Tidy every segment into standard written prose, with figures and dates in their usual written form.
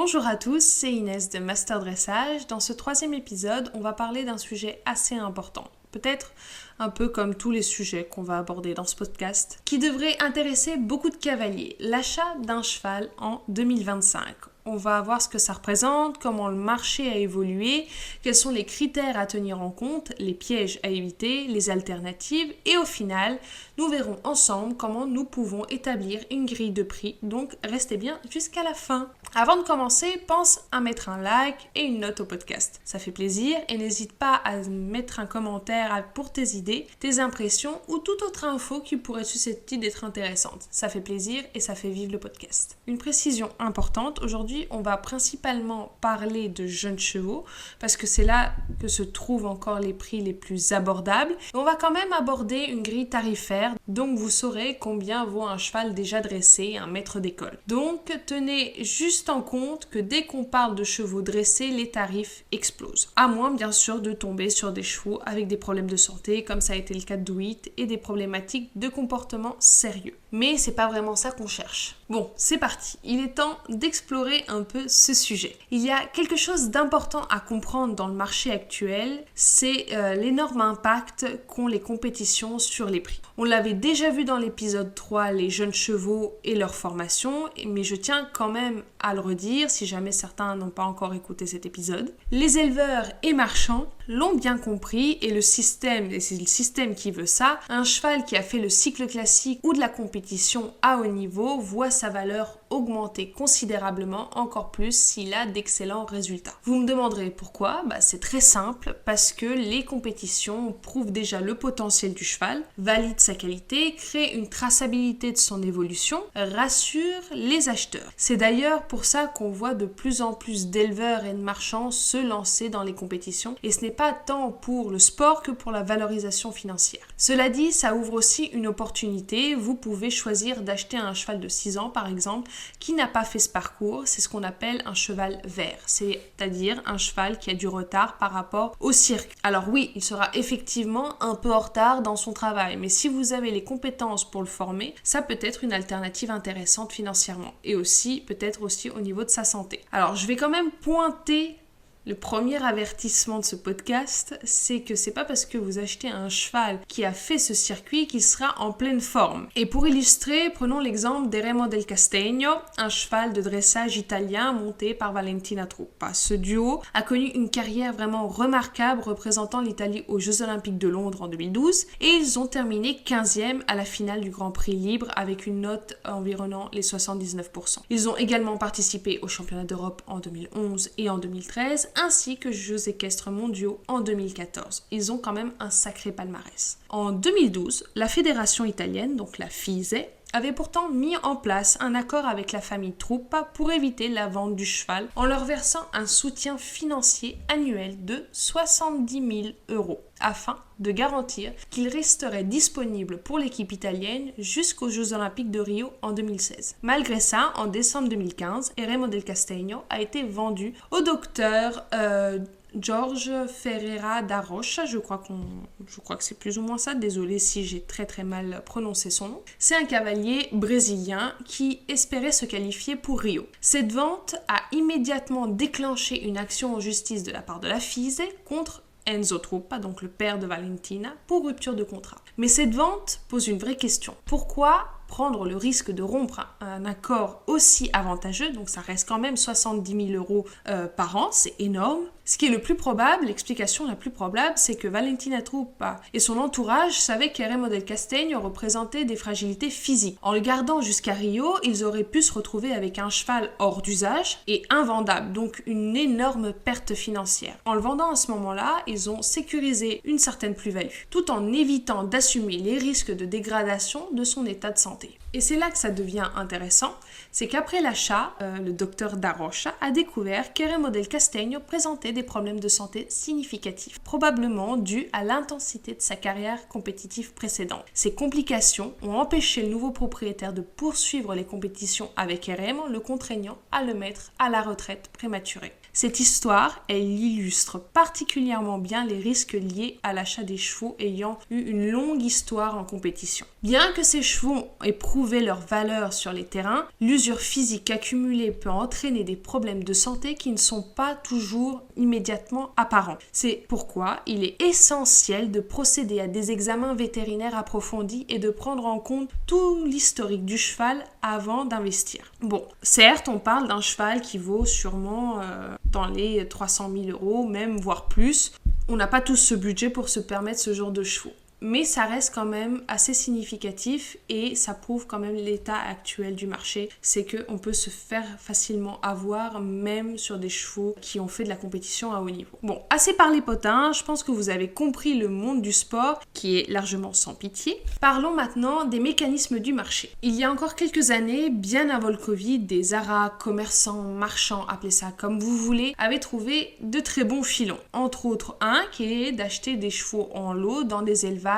Bonjour à tous, c'est Inès de Master Dressage. Dans ce 3e épisode, on va parler d'un sujet assez important. Peut-être un peu comme tous les sujets qu'on va aborder dans ce podcast, qui devrait intéresser beaucoup de cavaliers, l'achat d'un cheval en 2025. On va voir ce que ça représente, comment le marché a évolué, quels sont les critères à tenir en compte, les pièges à éviter, les alternatives et au final, nous verrons ensemble comment nous pouvons établir une grille de prix, donc restez bien jusqu'à la fin. Avant de commencer, pense à mettre un like et une note au podcast. Ça fait plaisir et n'hésite pas à mettre un commentaire pour tes idées, tes impressions ou toute autre info qui pourrait être susceptible d'être intéressante. Ça fait plaisir et ça fait vivre le podcast. Une précision importante, aujourd'hui on va principalement parler de jeunes chevaux parce que c'est là que se trouvent encore les prix les plus abordables. On va quand même aborder une grille tarifaire, donc vous saurez combien vaut un cheval déjà dressé, un maître d'école. Donc tenez juste en compte que dès qu'on parle de chevaux dressés, les tarifs explosent. À moins bien sûr de tomber sur des chevaux avec des problèmes de santé, comme ça a été le cas de Douit, et des problématiques de comportement sérieux. Mais c'est pas vraiment ça qu'on cherche. Bon, c'est parti. Il est temps d'explorer un peu ce sujet. Il y a quelque chose d'important à comprendre dans le marché actuel, c'est l'énorme impact qu'ont les compétitions sur les prix. On l'avait déjà vu dans l'épisode 3, les jeunes chevaux et leur formation, mais je tiens quand même à le redire si jamais certains n'ont pas encore écouté cet épisode. Les éleveurs et marchands l'ont bien compris et c'est le système qui veut ça, un cheval qui a fait le cycle classique ou de la compétition à haut niveau voit sa valeur augmenter considérablement, encore plus s'il a d'excellents résultats. Vous me demanderez pourquoi ? C'est très simple, parce que les compétitions prouvent déjà le potentiel du cheval, valident sa qualité, créent une traçabilité de son évolution, rassurent les acheteurs. C'est d'ailleurs pour ça qu'on voit de plus en plus d'éleveurs et de marchands se lancer dans les compétitions, et ce n'est pas tant pour le sport que pour la valorisation financière. Cela dit, ça ouvre aussi une opportunité. Vous pouvez choisir d'acheter un cheval de 6 ans par exemple, qui n'a pas fait ce parcours, c'est ce qu'on appelle un cheval vert, c'est-à-dire un cheval qui a du retard par rapport au cirque. Alors oui, il sera effectivement un peu en retard dans son travail, mais si vous avez les compétences pour le former, ça peut être une alternative intéressante financièrement et aussi peut-être aussi au niveau de sa santé. Alors je vais quand même pointer le premier avertissement de ce podcast, c'est que c'est pas parce que vous achetez un cheval qui a fait ce circuit qu'il sera en pleine forme. Et pour illustrer, prenons l'exemple d'Eremo del Castagno, un cheval de dressage italien monté par Valentina Truppa. Ce duo a connu une carrière vraiment remarquable représentant l'Italie aux Jeux Olympiques de Londres en 2012 et ils ont terminé 15e à la finale du Grand Prix libre avec une note environnant les 79%. Ils ont également participé aux championnats d'Europe en 2011 et en 2013 ainsi que Jeux équestres mondiaux en 2014. Ils ont quand même un sacré palmarès. En 2012, la fédération italienne, donc la FISE, avait pourtant mis en place un accord avec la famille Truppa pour éviter la vente du cheval en leur versant un soutien financier annuel de 70 000 € afin de garantir qu'il resterait disponible pour l'équipe italienne jusqu'aux Jeux Olympiques de Rio en 2016. Malgré ça, en décembre 2015, Eremo del Castagno a été vendu au docteur Jorge Ferreira da Rocha, je crois que c'est plus ou moins ça, désolé si j'ai très mal prononcé son nom. C'est un cavalier brésilien qui espérait se qualifier pour Rio. Cette vente a immédiatement déclenché une action en justice de la part de la FISE contre Enzo Truppa, donc le père de Valentina, pour rupture de contrat. Mais cette vente pose une vraie question. Pourquoi prendre le risque de rompre un accord aussi avantageux, donc ça reste quand même 70 000 € par an, c'est énorme. Ce qui est le plus probable, l'explication la plus probable, c'est que Valentina Truppa et son entourage savaient qu'Eremo del Castagno représentait des fragilités physiques. En le gardant jusqu'à Rio, ils auraient pu se retrouver avec un cheval hors d'usage et invendable, donc une énorme perte financière. En le vendant à ce moment-là, ils ont sécurisé une certaine plus-value, tout en évitant d'assumer les risques de dégradation de son état de santé. Et c'est là que ça devient intéressant, c'est qu'après l'achat, le docteur Da Rocha a découvert qu'Eremo del Castagno présentait des problèmes de santé significatifs, probablement dus à l'intensité de sa carrière compétitive précédente. Ces complications ont empêché le nouveau propriétaire de poursuivre les compétitions avec Eremo, le contraignant à le mettre à la retraite prématurée. Cette histoire, elle illustre particulièrement bien les risques liés à l'achat des chevaux ayant eu une longue histoire en compétition. Bien que ces chevaux éprouvent prouver leur valeur sur les terrains, l'usure physique accumulée peut entraîner des problèmes de santé qui ne sont pas toujours immédiatement apparents. C'est pourquoi il est essentiel de procéder à des examens vétérinaires approfondis et de prendre en compte tout l'historique du cheval avant d'investir. Bon, certes, on parle d'un cheval qui vaut sûrement dans les 300 000 €, même voire plus. On n'a pas tous ce budget pour se permettre ce genre de chevaux. Mais ça reste quand même assez significatif et ça prouve quand même l'état actuel du marché. C'est qu'on peut se faire facilement avoir même sur des chevaux qui ont fait de la compétition à haut niveau. Bon, assez parlé potin, je pense que vous avez compris le monde du sport qui est largement sans pitié. Parlons maintenant des mécanismes du marché. Il y a encore quelques années, bien avant le Covid, des haras, commerçants, marchands, appelez ça comme vous voulez, avaient trouvé de très bons filons. Entre autres un qui est d'acheter des chevaux en lot dans des élevages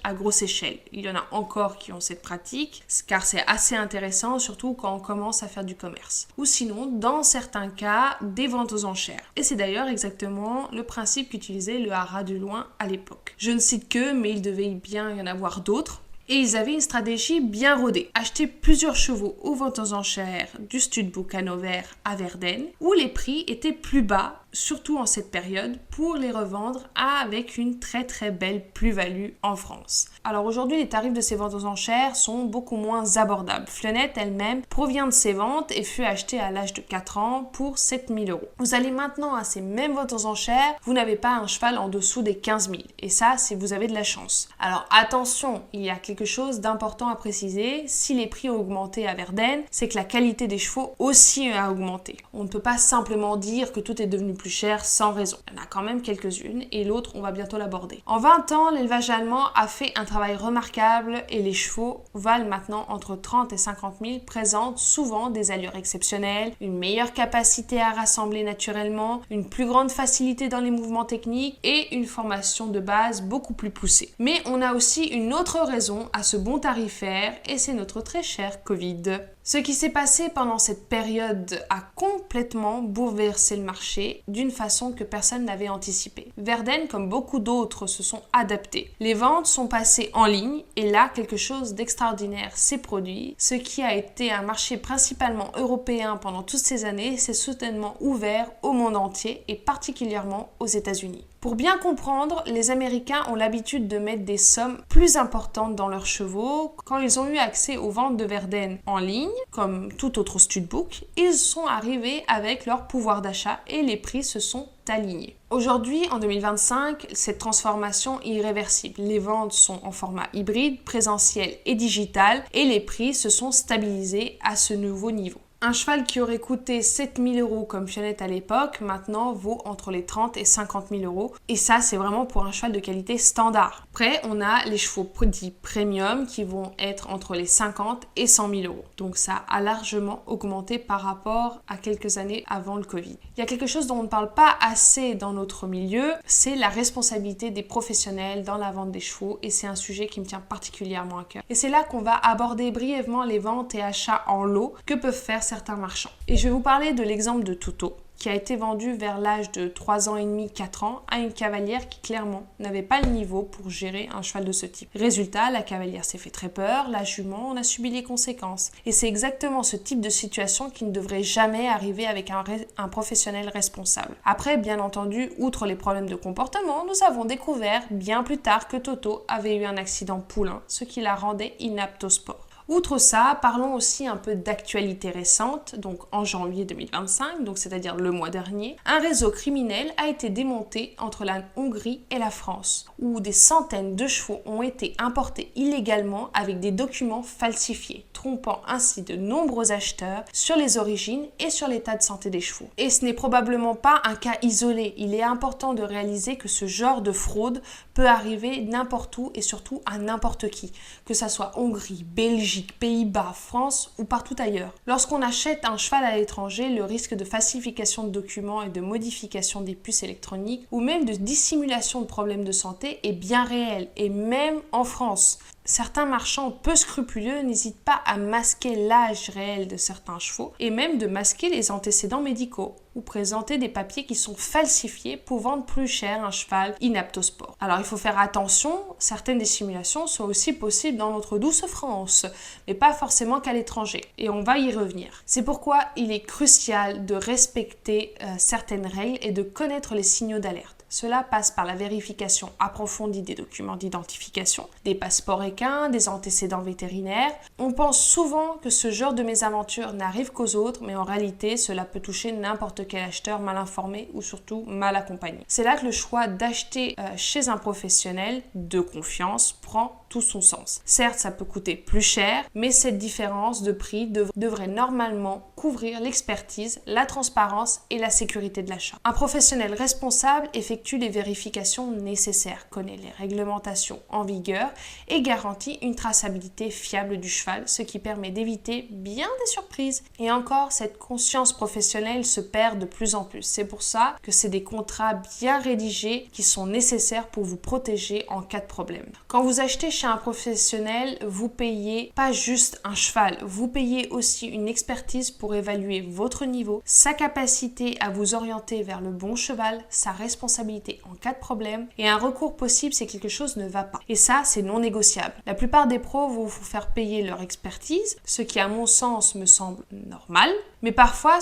à grosse échelle. Il y en a encore qui ont cette pratique, car c'est assez intéressant, surtout quand on commence à faire du commerce. Ou sinon, dans certains cas, des ventes aux enchères. Et c'est d'ailleurs exactement le principe qu'utilisait le haras du loin à l'époque. Je ne cite que, mais il devait bien y en avoir d'autres. Et ils avaient une stratégie bien rodée. Acheter plusieurs chevaux aux ventes aux enchères du Studbook Hannover à Verden, où les prix étaient plus bas, surtout en cette période, pour les revendre avec une très très belle plus-value en France. Alors aujourd'hui, les tarifs de ces ventes aux enchères sont beaucoup moins abordables. Flonette elle-même provient de ces ventes et fut achetée à l'âge de 4 ans pour 7 000 €. Vous allez maintenant à ces mêmes ventes aux enchères, vous n'avez pas un cheval en dessous des 15 000. Et ça, si vous avez de la chance. Alors attention, il y a quelque chose d'important à préciser. Si les prix ont augmenté à Verden, c'est que la qualité des chevaux aussi a augmenté. On ne peut pas simplement dire que tout est devenu plus cher sans raison. Il y en a quand même quelques-unes et l'autre, on va bientôt l'aborder. En 20 ans, l'élevage allemand a fait un travail remarquable et les chevaux valent maintenant entre 30 et 50 000, présentent souvent des allures exceptionnelles, une meilleure capacité à rassembler naturellement, une plus grande facilité dans les mouvements techniques et une formation de base beaucoup plus poussée. Mais on a aussi une autre raison à ce bon tarifaire et c'est notre très cher Covid. Ce qui s'est passé pendant cette période a complètement bouleversé le marché d'une façon que personne n'avait anticipée. Verden, comme beaucoup d'autres, se sont adaptés. Les ventes sont passées en ligne et là, quelque chose d'extraordinaire s'est produit. Ce qui a été un marché principalement européen pendant toutes ces années s'est soudainement ouvert au monde entier et particulièrement aux États-Unis. Pour bien comprendre, les Américains ont l'habitude de mettre des sommes plus importantes dans leurs chevaux. Quand ils ont eu accès aux ventes de Verden en ligne, comme tout autre studbook, ils sont arrivés avec leur pouvoir d'achat et les prix se sont alignés. Aujourd'hui, en 2025, cette transformation est irréversible. Les ventes sont en format hybride, présentiel et digital et les prix se sont stabilisés à ce nouveau niveau. Un cheval qui aurait coûté 7 000 € comme Flonette à l'époque, maintenant vaut entre les 30 et 50 000 €. Et ça, c'est vraiment pour un cheval de qualité standard. Après, on a les chevaux dits premium qui vont être entre les 50 et 100 000 €. Donc ça a largement augmenté par rapport à quelques années avant le Covid. Il y a quelque chose dont on ne parle pas assez dans notre milieu, c'est la responsabilité des professionnels dans la vente des chevaux. Et c'est un sujet qui me tient particulièrement à cœur. Et c'est là qu'on va aborder brièvement les ventes et achats en lot que peuvent faire certains marchands. Et je vais vous parler de l'exemple de Toto, qui a été vendu vers l'âge de 3 ans et demi, 4 ans, à une cavalière qui clairement n'avait pas le niveau pour gérer un cheval de ce type. Résultat, la cavalière s'est fait très peur, la jument en a subi les conséquences. Et c'est exactement ce type de situation qui ne devrait jamais arriver avec un professionnel responsable. Après, bien entendu, outre les problèmes de comportement, nous avons découvert bien plus tard que Toto avait eu un accident poulain, ce qui la rendait inapte au sport. Outre ça, parlons aussi un peu d'actualité récente, donc en janvier 2025, donc c'est-à-dire le mois dernier, un réseau criminel a été démonté entre la Hongrie et la France, où des centaines de chevaux ont été importés illégalement avec des documents falsifiés, trompant ainsi de nombreux acheteurs sur les origines et sur l'état de santé des chevaux. Et ce n'est probablement pas un cas isolé, il est important de réaliser que ce genre de fraude peut arriver n'importe où et surtout à n'importe qui, que ça soit Hongrie, Belgique, Pays-Bas, France ou partout ailleurs. Lorsqu'on achète un cheval à l'étranger, le risque de falsification de documents et de modification des puces électroniques ou même de dissimulation de problèmes de santé est bien réel et même en France. Certains marchands peu scrupuleux n'hésitent pas à masquer l'âge réel de certains chevaux et même de masquer les antécédents médicaux ou présenter des papiers qui sont falsifiés pour vendre plus cher un cheval inapte au sport. Alors il faut faire attention, certaines des simulations sont aussi possibles dans notre douce France, mais pas forcément qu'à l'étranger, et on va y revenir. C'est pourquoi il est crucial de respecter certaines règles et de connaître les signaux d'alerte. Cela passe par la vérification approfondie des documents d'identification, des passeports équins, des antécédents vétérinaires. On pense souvent que ce genre de mésaventure n'arrive qu'aux autres, mais en réalité, cela peut toucher n'importe quel acheteur mal informé ou surtout mal accompagné. C'est là que le choix d'acheter chez un professionnel de confiance prend tout son sens. Certes, ça peut coûter plus cher, mais cette différence de prix devrait normalement couvrir l'expertise, la transparence et la sécurité de l'achat. Un professionnel responsable effectue les vérifications nécessaires, connaît les réglementations en vigueur et garantit une traçabilité fiable du cheval, ce qui permet d'éviter bien des surprises. Et encore, cette conscience professionnelle se perd de plus en plus. C'est pour ça que c'est des contrats bien rédigés qui sont nécessaires pour vous protéger en cas de problème. Quand vous achetez chez un professionnel, vous payez pas juste un cheval, vous payez aussi une expertise pour évaluer votre niveau, sa capacité à vous orienter vers le bon cheval, sa responsabilité en cas de problème, et un recours possible si quelque chose ne va pas. Et ça, c'est non négociable. La plupart des pros vont vous faire payer leur expertise, ce qui à mon sens me semble normal, mais parfois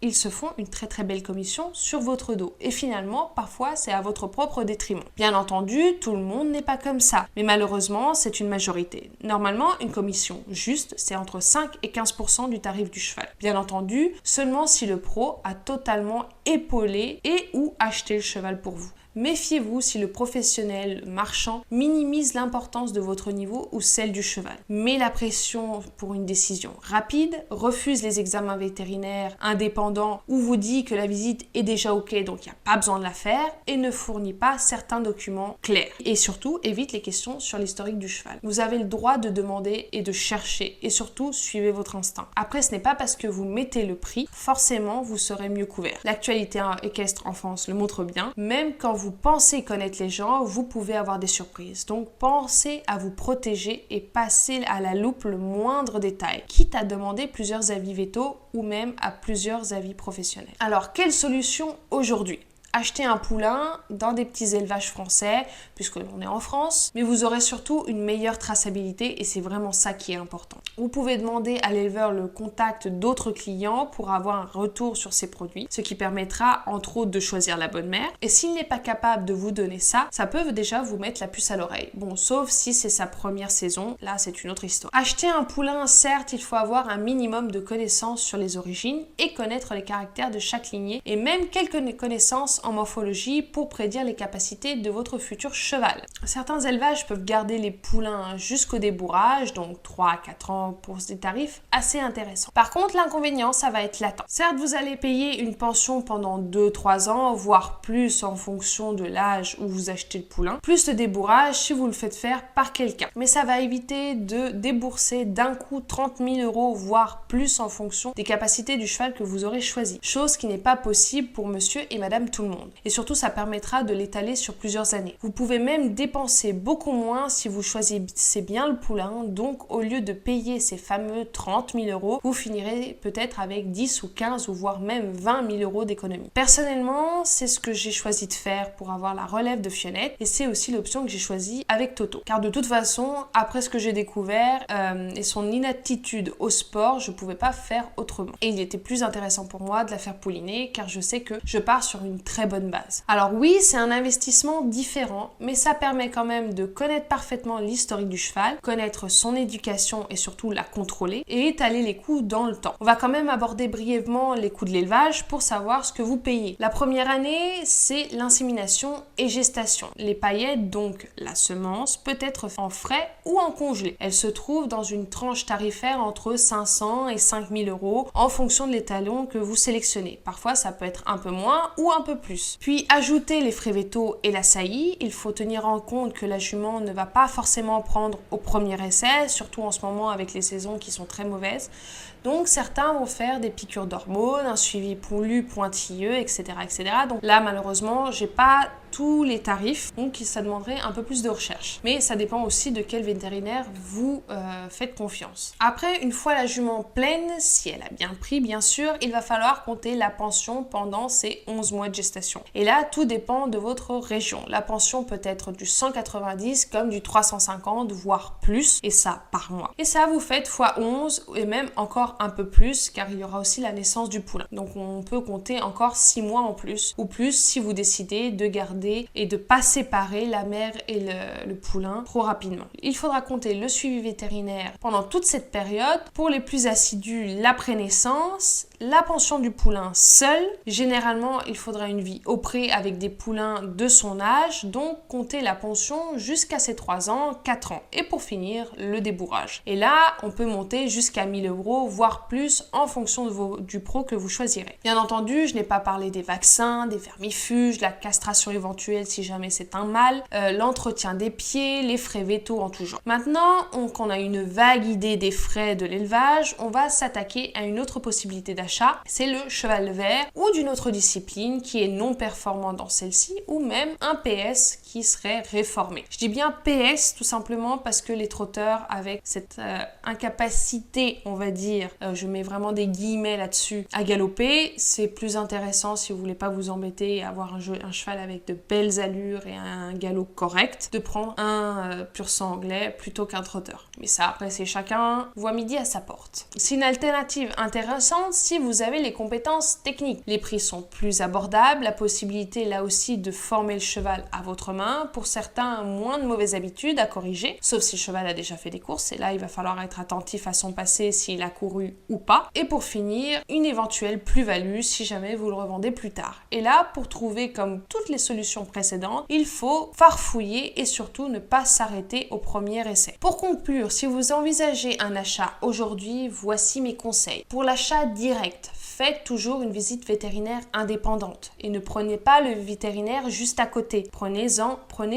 ils se font une très belle commission sur votre dos. Et finalement, parfois, c'est à votre propre détriment. Bien entendu, tout le monde n'est pas comme ça, mais malheureusement, c'est une majorité. Normalement, une commission juste, c'est entre 5 et 15% du tarif du cheval. Bien entendu, seulement si le pro a totalement épaulé et ou acheté le cheval pour vous. Méfiez-vous si le professionnel marchand minimise l'importance de votre niveau ou celle du cheval. Met la pression pour une décision rapide, refuse les examens vétérinaires indépendants ou vous dit que la visite est déjà ok donc il n'y a pas besoin de la faire et ne fournit pas certains documents clairs. Et surtout, évite les questions sur l'historique du cheval. Vous avez le droit de demander et de chercher et surtout suivez votre instinct. Après, ce n'est pas parce que vous mettez le prix, forcément vous serez mieux couvert. L'actualité équestre en France le montre bien, même quand vous pensez connaître les gens, vous pouvez avoir des surprises. Donc pensez à vous protéger et passez à la loupe le moindre détail, quitte à demander plusieurs avis vétos ou même à plusieurs avis professionnels. Alors, quelle solution aujourd'hui ? Acheter un poulain dans des petits élevages français, puisque l'on est en France, mais vous aurez surtout une meilleure traçabilité et c'est vraiment ça qui est important. Vous pouvez demander à l'éleveur le contact d'autres clients pour avoir un retour sur ses produits, ce qui permettra entre autres de choisir la bonne mère. Et s'il n'est pas capable de vous donner ça, ça peut déjà vous mettre la puce à l'oreille. Bon, sauf si c'est sa première saison, là c'est une autre histoire. Acheter un poulain, certes, il faut avoir un minimum de connaissances sur les origines et connaître les caractères de chaque lignée et même quelques connaissances en morphologie pour prédire les capacités de votre futur cheval. Certains élevages peuvent garder les poulains jusqu'au débourrage, donc 3 à 4 ans pour des tarifs assez intéressants. Par contre, l'inconvénient, ça va être l'attente. Certes, vous allez payer une pension pendant 2-3 ans, voire plus en fonction de l'âge où vous achetez le poulain, plus le débourrage si vous le faites faire par quelqu'un. Mais ça va éviter de débourser d'un coup 30 000 €, voire plus en fonction des capacités du cheval que vous aurez choisi. Chose qui n'est pas possible pour monsieur et madame tout le monde. Et surtout, ça permettra de l'étaler sur plusieurs années. Vous pouvez même dépenser beaucoup moins si vous choisissez bien le poulain. Donc, au lieu de payer ces fameux 30 000 €, vous finirez peut-être avec 10 ou 15 ou voire même 20 000 € d'économie. Personnellement, c'est ce que j'ai choisi de faire pour avoir la relève de Fionnette et c'est aussi l'option que j'ai choisie avec Toto. Car de toute façon, après ce que j'ai découvert et son inaptitude au sport, je pouvais pas faire autrement. Et il était plus intéressant pour moi de la faire pouliner car je sais que je pars sur une très bonne base. Alors oui, c'est un investissement différent, mais ça permet quand même de connaître parfaitement l'historique du cheval, connaître son éducation et surtout la contrôler et étaler les coûts dans le temps. On va quand même aborder brièvement les coûts de l'élevage pour savoir ce que vous payez. La première année, c'est l'insémination et gestation. Les paillettes, donc la semence, peut être en frais ou en congelé. Elle se trouve dans une tranche tarifaire entre 500 et 5 000 € en fonction de l'étalon que vous sélectionnez. Parfois, ça peut être un peu moins ou un peu plus. Puis, ajouter les frais vétos et la saillie. Il faut tenir en compte que la jument ne va pas forcément prendre au premier essai, surtout en ce moment avec les saisons qui sont très mauvaises. Donc, certains vont faire des piqûres d'hormones, un suivi pointilleux, etc., etc. Donc là, malheureusement, j'ai pas tous les tarifs, donc ça demanderait un peu plus de recherche. Mais ça dépend aussi de quel vétérinaire vous faites confiance. Après, une fois la jument pleine, si elle a bien pris bien sûr, il va falloir compter la pension pendant ces 11 mois de gestation. Et là, tout dépend de votre région. La pension peut être du 190 comme du 350 voire plus, et ça par mois. Et ça vous faites x 11 et même encore un peu plus car il y aura aussi la naissance du poulain. Donc on peut compter encore 6 mois en plus ou plus si vous décidez de garder et de pas séparer la mère et le poulain trop rapidement. Il faudra compter le suivi vétérinaire pendant toute cette période. Pour les plus assidus, la prénaissance, la pension du poulain seul. Généralement, il faudra une vie au pré avec des poulains de son âge, donc comptez la pension jusqu'à ses 3 ans, 4 ans. Et pour finir, le débourrage. Et là, on peut monter jusqu'à 1000 €, voire plus en fonction du pro que vous choisirez. Bien entendu, je n'ai pas parlé des vaccins, des vermifuges, de la castration éventuelle si jamais c'est un mâle, l'entretien des pieds, les frais vétos en tout genre. Maintenant qu'on a une vague idée des frais de l'élevage, on va s'attaquer à une autre possibilité d'achat, c'est le cheval vert ou d'une autre discipline qui est non performant dans celle-ci ou même un PS qui serait réformé. Je dis bien PS tout simplement parce que les trotteurs avec cette incapacité, on va dire, je mets vraiment des guillemets là-dessus, à galoper, c'est plus intéressant si vous voulez pas vous embêter et avoir un cheval avec de belles allures et un galop correct, de prendre un pur sang anglais plutôt qu'un trotteur. Mais ça, après, c'est chacun voit midi à sa porte. C'est une alternative intéressante si vous avez les compétences techniques. Les prix sont plus abordables, la possibilité là aussi de former le cheval à votre main. Pour certains, moins de mauvaises habitudes à corriger, sauf si le cheval a déjà fait des courses. Et là, il va falloir être attentif à son passé, s'il a couru ou pas. Et pour finir, une éventuelle plus-value si jamais vous le revendez plus tard. Et là, pour trouver comme toutes les solutions précédentes, il faut farfouiller et surtout ne pas s'arrêter au premier essai. Pour conclure, si vous envisagez un achat aujourd'hui, voici mes conseils. Pour l'achat direct, faites toujours une visite vétérinaire indépendante et ne prenez pas le vétérinaire juste à côté. Prenez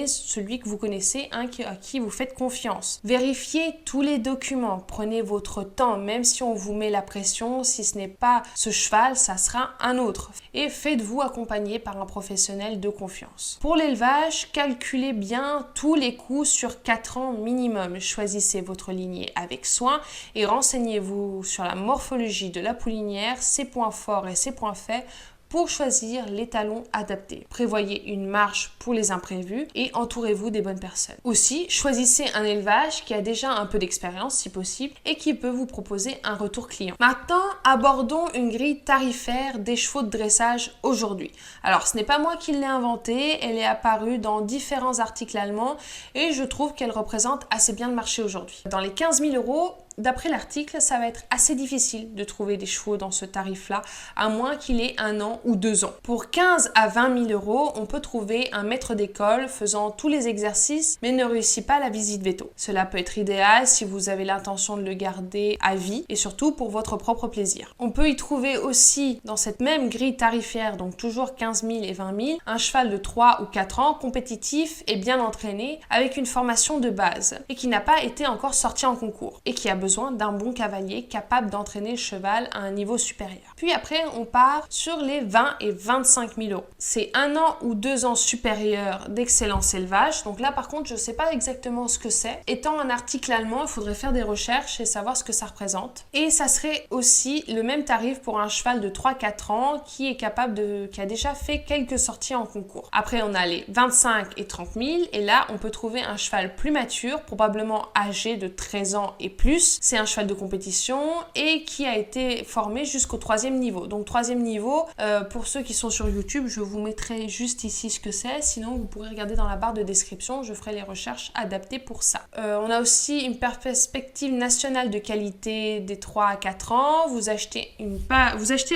celui que vous connaissez, à qui vous faites confiance. Vérifiez tous les documents, prenez votre temps, même si on vous met la pression, si ce n'est pas ce cheval, ça sera un autre. Et faites-vous accompagner par un professionnel de confiance. Pour l'élevage, calculez bien tous les coûts sur 4 ans minimum. Choisissez votre lignée avec soin et renseignez-vous sur la morphologie de la poulinière, ses points forts et ses points faibles pour choisir l'étalon adapté. Prévoyez une marge pour les imprévus et entourez-vous des bonnes personnes. Aussi, choisissez un élevage qui a déjà un peu d'expérience si possible et qui peut vous proposer un retour client. Maintenant, abordons une grille tarifaire des chevaux de dressage aujourd'hui. Alors, ce n'est pas moi qui l'ai inventée, elle est apparue dans différents articles allemands et je trouve qu'elle représente assez bien le marché aujourd'hui. Dans les 15 000 €, d'après l'article, ça va être assez difficile de trouver des chevaux dans ce tarif-là, à moins qu'il ait 1 an ou 2 ans. Pour 15 à 20 000 €, on peut trouver un maître d'école faisant tous les exercices, mais ne réussit pas la visite veto. Cela peut être idéal si vous avez l'intention de le garder à vie, et surtout pour votre propre plaisir. On peut y trouver aussi, dans cette même grille tarifaire, donc toujours 15 000 et 20 000, un cheval de 3 ou 4 ans, compétitif et bien entraîné, avec une formation de base, et qui n'a pas été encore sorti en concours, et qui a besoin d'un bon cavalier capable d'entraîner le cheval à un niveau supérieur. Puis après, on part sur les 20 et 25 000 €. C'est 1 an ou 2 ans supérieur d'excellence élevage. Donc là, par contre, je ne sais pas exactement ce que c'est. Étant un article allemand, il faudrait faire des recherches et savoir ce que ça représente. Et ça serait aussi le même tarif pour un cheval de 3-4 ans qui a déjà fait quelques sorties en concours. Après, on a les 25 et 30 000 et là, on peut trouver un cheval plus mature, probablement âgé de 13 ans et plus. C'est un cheval de compétition et qui a été formé jusqu'au 3e niveau. Donc 3e niveau, pour ceux qui sont sur YouTube, je vous mettrai juste ici ce que c'est. Sinon, vous pourrez regarder dans la barre de description. Je ferai les recherches adaptées pour ça. On a aussi une perspective nationale de qualité des 3 à 4 ans. Vous achetez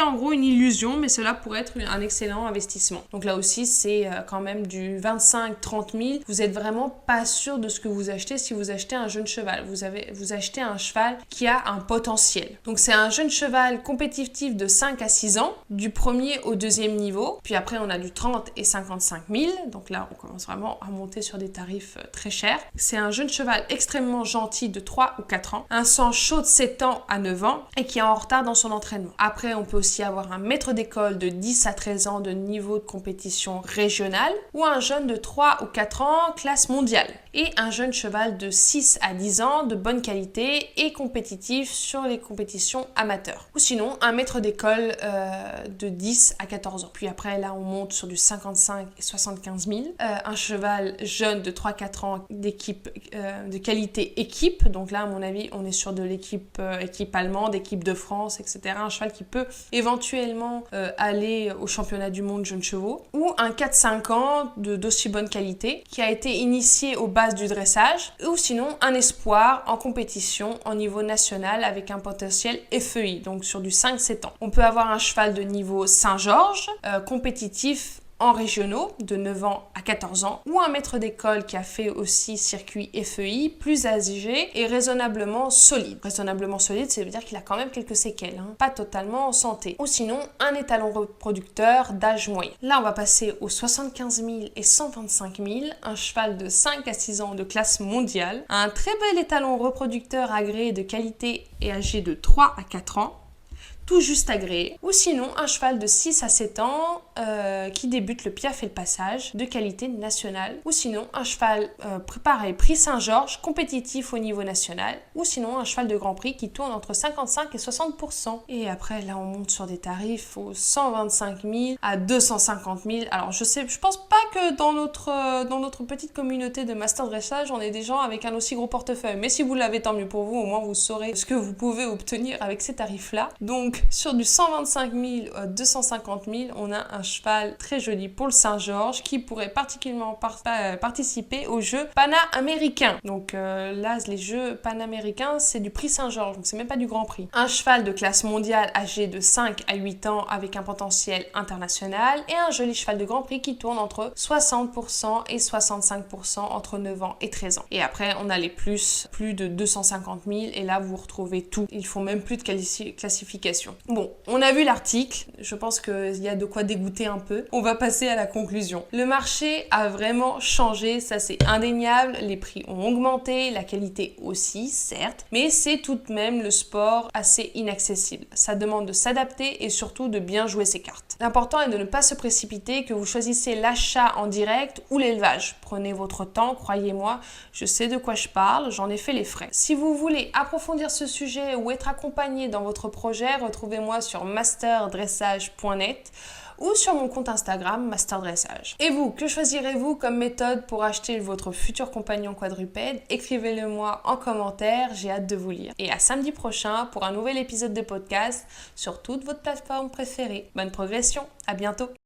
en gros une illusion, mais cela pourrait être un excellent investissement. Donc là aussi, c'est quand même du 25-30 000. Vous n'êtes vraiment pas sûr de ce que vous achetez si vous achetez un jeune cheval. Vous achetez un cheval qui a un potentiel. Donc c'est un jeune cheval compétitif de 5 à 6 ans, du premier au deuxième niveau. Puis après on a du 30 et 55 000. Donc là on commence vraiment à monter sur des tarifs très chers. C'est un jeune cheval extrêmement gentil de 3 ou 4 ans, un sang chaud de 7 ans à 9 ans et qui est en retard dans son entraînement. Après on peut aussi avoir un maître d'école de 10 à 13 ans de niveau de compétition régionale ou un jeune de 3 ou 4 ans classe mondiale. Et un jeune cheval de 6 à 10 ans de bonne qualité et compétitif sur les compétitions amateurs. Ou sinon, un maître d'école de 10 à 14 ans. Puis après, là, on monte sur du 55 et 75 000. Un cheval jeune de 3-4 ans d'équipe, de qualité équipe. Donc là, à mon avis, on est sur de l'équipe équipe allemande, équipe de France, etc. Un cheval qui peut éventuellement aller au championnat du monde jeunes chevaux. Ou un 4-5 ans d'aussi bonne qualité qui a été initié au base du dressage, ou sinon un espoir en compétition en niveau national avec un potentiel FEI, donc sur du 5-7 ans. On peut avoir un cheval de niveau Saint-Georges, compétitif en régionaux de 9 ans à 14 ans, ou un maître d'école qui a fait aussi circuit FEI, plus âgé et raisonnablement solide. Raisonnablement solide, ça veut dire qu'il a quand même quelques séquelles, pas totalement en santé. Ou sinon, un étalon reproducteur d'âge moyen. Là, on va passer aux 75 000 et 125 000, un cheval de 5 à 6 ans de classe mondiale, un très bel étalon reproducteur agréé de qualité et âgé de 3 à 4 ans, tout juste agréé, ou sinon un cheval de 6 à 7 ans qui débute le piaf et le passage de qualité nationale, ou sinon un cheval pareil, prix Saint-Georges, compétitif au niveau national, ou sinon un cheval de Grand Prix qui tourne entre 55 et 60%. Et après là on monte sur des tarifs aux 125 000 à 250 000. Alors je pense pas que dans notre petite communauté de master dressage on ait des gens avec un aussi gros portefeuille, mais si vous l'avez tant mieux pour vous, au moins vous saurez ce que vous pouvez obtenir avec ces tarifs là. Donc sur du 125 000 à 250 000, on a un cheval très joli pour le Saint-Georges qui pourrait particulièrement participer aux Jeux panaméricains. Donc là, les Jeux panaméricains, c'est du prix Saint-Georges, donc c'est même pas du Grand Prix. Un cheval de classe mondiale âgé de 5 à 8 ans avec un potentiel international et un joli cheval de Grand Prix qui tourne entre 60% et 65% entre 9 ans et 13 ans. Et après, on a les plus de 250 000 et là, vous retrouvez tout. Ils font même plus de classification. Bon, on a vu l'article, je pense qu'il y a de quoi dégoûter un peu. On va passer à la conclusion. Le marché a vraiment changé, ça c'est indéniable, les prix ont augmenté, la qualité aussi, certes, mais c'est tout de même le sport assez inaccessible. Ça demande de s'adapter et surtout de bien jouer ses cartes. L'important est de ne pas se précipiter, que vous choisissez l'achat en direct ou l'élevage. Prenez votre temps, croyez-moi, je sais de quoi je parle, j'en ai fait les frais. Si vous voulez approfondir ce sujet ou être accompagné dans votre projet, retrouvez-moi sur masterdressage.net ou sur mon compte Instagram masterdressage. Et vous, que choisirez-vous comme méthode pour acheter votre futur compagnon quadrupède? Écrivez-le moi en commentaire, j'ai hâte de vous lire. Et à samedi prochain pour un nouvel épisode de podcast sur toute votre plateforme préférée. Bonne progression, à bientôt!